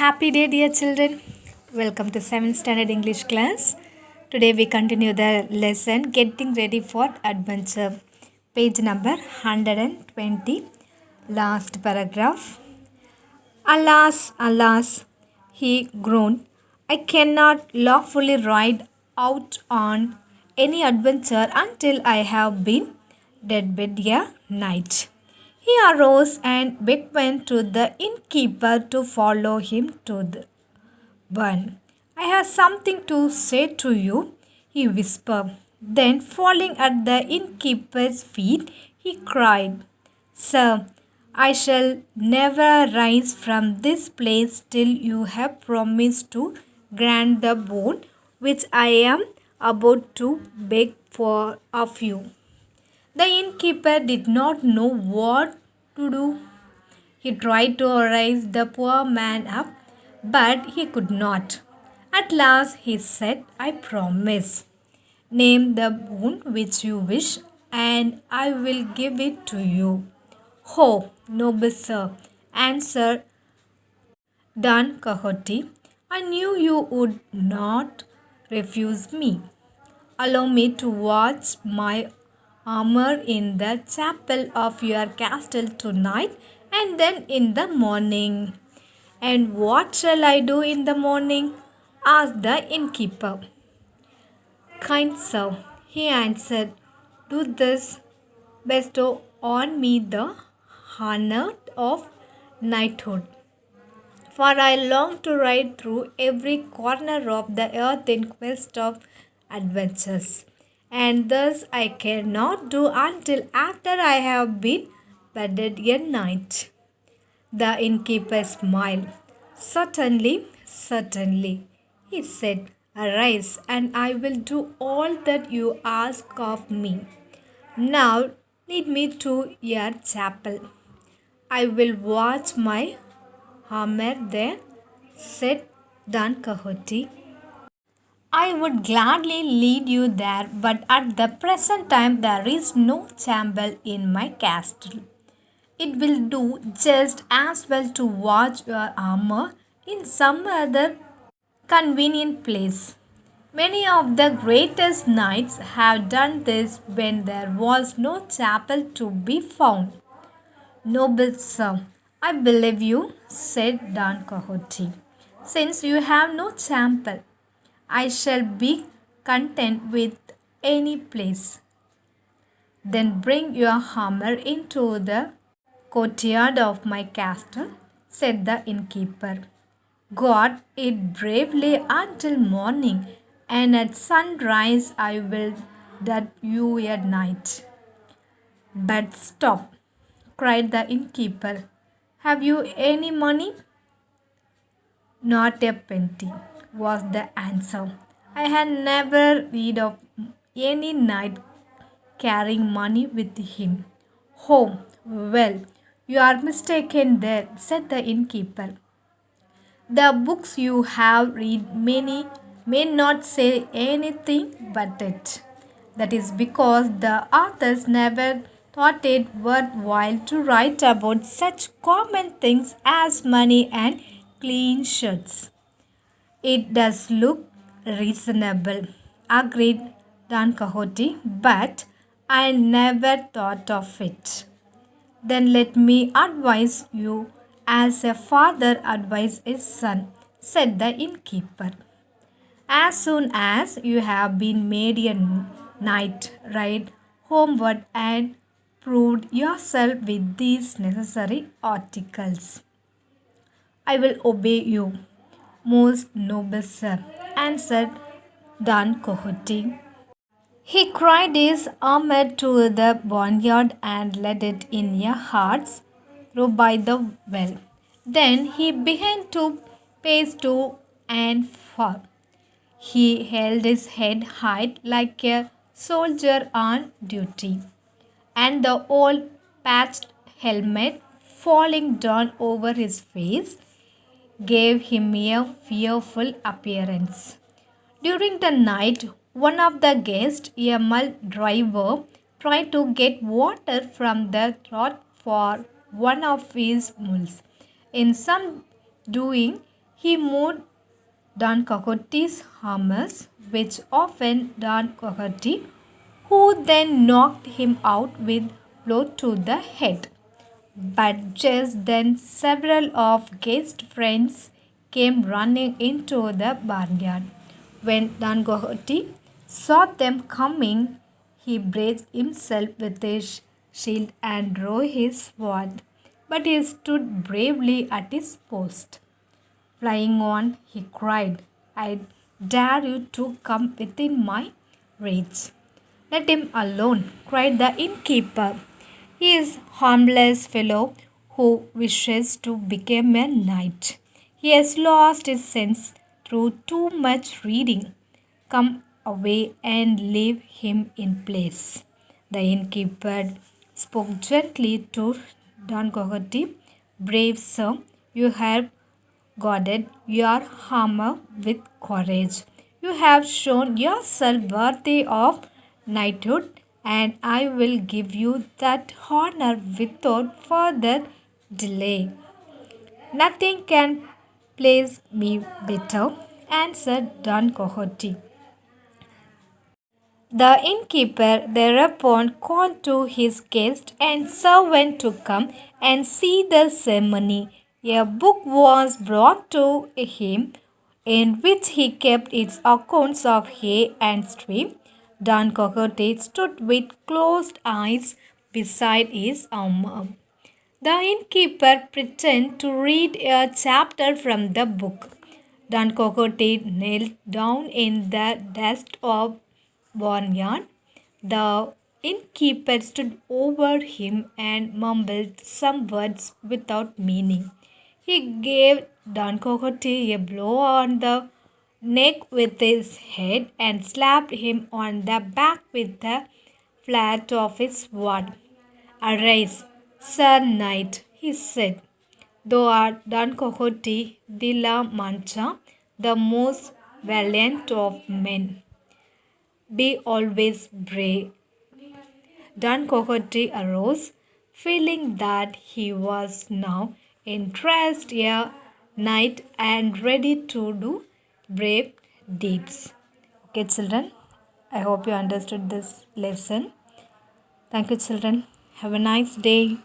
Happy day, dear children. Welcome to 7th Standard English class. Today we continue the lesson Getting Ready for Adventure. Page number 120. Last paragraph. Alas, alas, he groaned. I cannot lawfully ride out on any adventure until I have been deadbed a night. He arose and beckoned to the innkeeper to follow him to the barn. I have something to say to you, he whispered. Then, falling at the innkeeper's feet, he cried, Sir, I shall never rise from this place till you have promised to grant the boon which I am about to beg for of you. The innkeeper did not know what to do. He tried to raise the poor man up, but he could not. At last he said, I promise. Name the boon which you wish, and I will give it to you. Ho, noble sir, answered Don Quixote, I knew you would not refuse me. Allow me to watch my armor in the chapel of your castle tonight and then in the morning. And what shall I do in the morning? Asked the innkeeper. Kind sir, he answered, do this, bestow on me the honor of knighthood. For I long to ride through every corner of the earth in quest of adventures. And thus I cannot do until after I have been bedded a night. The innkeeper smiled. Certainly, certainly, he said. Arise, and I will do all that you ask of me. Now lead me to your chapel. I will watch my armor there, said Don Quixote. I would gladly lead you there, but at the present time there is no chamber in my castle. It will do just as well to watch your armor in some other convenient place. Many of the greatest knights have done this when there was no chapel to be found. Noble sir, I believe you, said Don Quixote, since you have no chapel. I shall be content with any place. Then bring your hammer into the courtyard of my castle, said the innkeeper. Guard it bravely until morning, and at sunrise I will that you a knight. But stop, cried the innkeeper. Have you any money? Not a penny, was the answer. I had never read of any knight carrying money with him. Oh, well, you are mistaken there, said the innkeeper. The books you have read may not say anything but it. That is because the authors never thought it worthwhile to write about such common things as money and clean shirts. It does look reasonable, agreed Don Quixote, but I never thought of it. Then let me advise you as a father advises his son, said the innkeeper. As soon as you have been made a knight, ride homeward and proved yourself with these necessary articles. I will obey you, most noble sir, answered Don Quixote. He cried his armor to the barnyard and led it in a horse row by the well. Then he began to pace to and fro. He held his head high like a soldier on duty, and the old patched helmet falling down over his face gave him a fearful appearance. During the night, one of the guests, a mule driver, tried to get water from the trough for one of his mules. In some doing, He moved Don Quixote's harness, which often Don Quixote, who then knocked him out with blow to the head. But just then several of guest friends came running into the barnyard. When Don Quixote saw them coming, he braced himself with his shield and drew his sword. But he stood bravely at his post. Flying on, he cried, I dare you to come within my reach. Let him alone, cried the innkeeper. He is harmless fellow who wishes to become a knight. He has lost his sense through too much reading. Come away and leave him in place. The innkeeper spoke gently to Don Quixote. Brave sir, you have guarded your armor with courage. You have shown yourself worthy of knighthood, and I will give you that honor without further delay. Nothing can please me better, answered Don Quixote. The innkeeper thereupon called to his guest and servant to come and see the ceremony. A book was brought to him in which he kept its accounts of hay and stream. Don Quixote stood with closed eyes beside his armor. The innkeeper pretended to read a chapter from the book. Don Quixote knelt down in the dust of barnyard. The innkeeper stood over him and mumbled some words without meaning. He gave Don Quixote a blow on the neck with his head and slapped him on the back with the flat of his sword. Arise, Sir Knight, he said. Thou art Don Quixote de la Mancha, the most valiant of men. Be always brave. Don Quixote arose, feeling that he was now in trust a knight and ready to do brave deeds. Okay, children, I hope you understood this lesson. Thank you, children. Have a nice day.